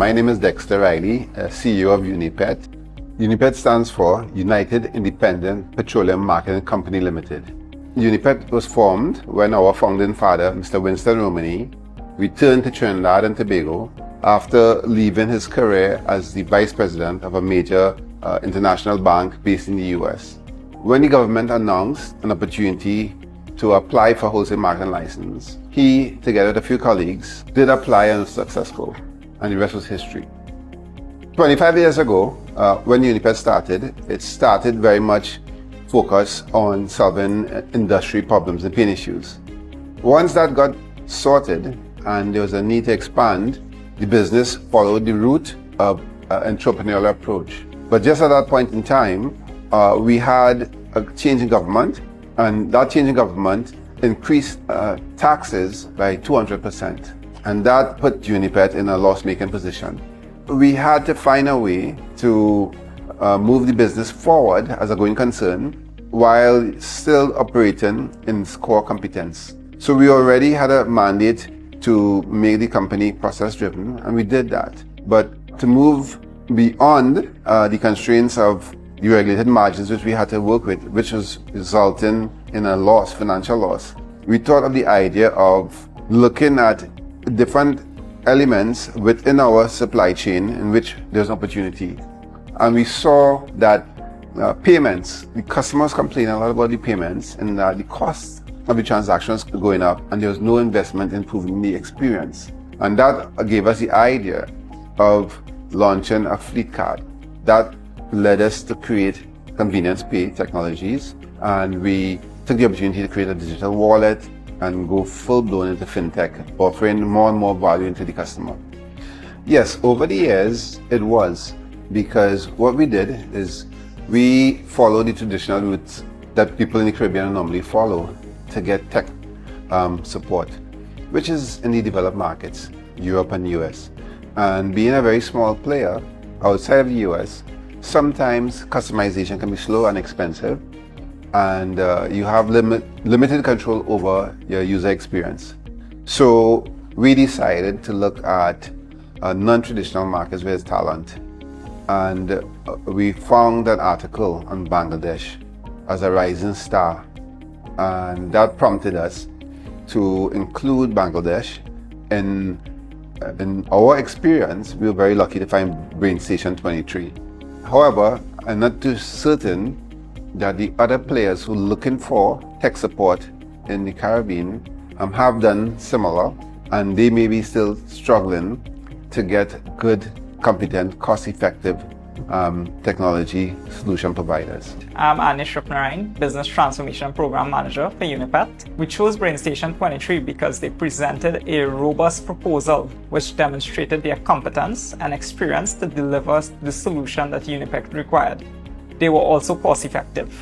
My name is Dexter Riley, CEO of Unipet. Unipet stands for United Independent Petroleum Marketing Company Limited. Unipet was formed when our founding father, Mr. Dexter Riley, returned to Trinidad and Tobago after leaving his career as the vice president of a major international bank based in the US. When the government announced an opportunity to apply for wholesale marketing license, he, together with a few colleagues, did apply and was successful, and the rest was history. 25 years ago, when Unipet started, it started very much focused on solving industry problems and pain issues. Once that got sorted and there was a need to expand, the business followed the route of entrepreneurial approach. But just at that point in time, we had a change in government, and that change in government increased taxes by 200%. And that put Unipet in a loss-making position. We had to find a way to move the business forward as a going concern while still operating in its core competence. So we already had a mandate to make the company process-driven, and we did that. But to move beyond the constraints of the regulated margins which we had to work with, which was resulting in a loss, financial loss, we thought of the idea of looking at different elements within our supply chain in which there's opportunity. And we saw that payments, the customers complain a lot about the payments and the cost of the transactions going up, and there was no investment in improving the experience. And that gave us the idea of launching a fleet card. That led us to create convenience pay technologies, and we took the opportunity to create a digital wallet and go full-blown into Fintech, offering more and more value into the customer. Yes, over the years it was, because what we did is we followed the traditional routes that people in the Caribbean normally follow to get tech support, which is in the developed markets, Europe and US. And being a very small player outside of the US, sometimes customization can be slow and expensive, and you have limited control over your user experience. So we decided to look at non-traditional markets where there's talent, and we found an article on Bangladesh as a rising star, and that prompted us to include Bangladesh in our experience. We were very lucky to find BrainStation 23. However, I'm not too certain that the other players who are looking for tech support in the Caribbean have done similar, and they may be still struggling to get good, competent, cost-effective technology solution providers. I'm Anesh Roopnarine, Business Transformation Program Manager for Unipet. We chose BrainStation 23 because they presented a robust proposal which demonstrated their competence and experience to deliver the solution that Unipet required. They were also cost-effective.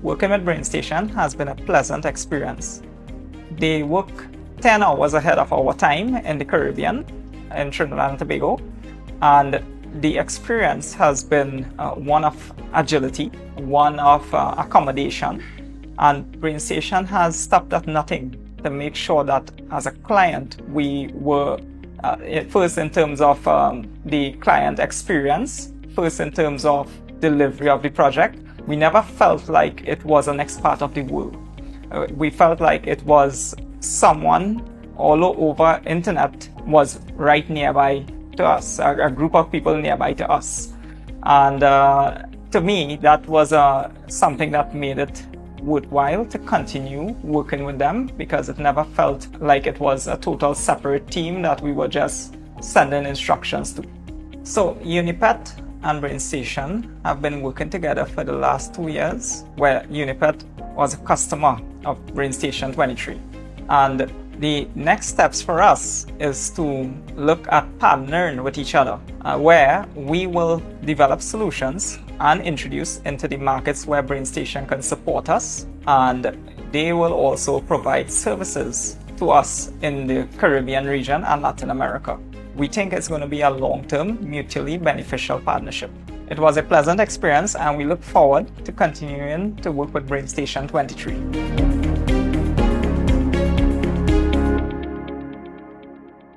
Working with BrainStation has been a pleasant experience. They work 10 hours ahead of our time in the Caribbean, in Trinidad and Tobago, and the experience has been one of agility, one of accommodation, and BrainStation has stopped at nothing to make sure that as a client we were first in terms of the client experience, first in terms of delivery of the project. We never felt like it was the next part of the world. We felt like it was someone all over internet was right nearby to us, a group of people nearby to us. And to me, that was something that made it worthwhile to continue working with them, because it never felt like it was a total separate team that we were just sending instructions to. So Unipet and BrainStation have been working together for the last 2 years, where Unipet was a customer of BrainStation 23. And the next steps for us is to look at partnering with each other, where we will develop solutions and introduce into the markets where BrainStation can support us, and they will also provide services to us in the Caribbean region and Latin America. We think it's going to be a long-term, mutually beneficial partnership. It was a pleasant experience, and we look forward to continuing to work with BrainStation 23.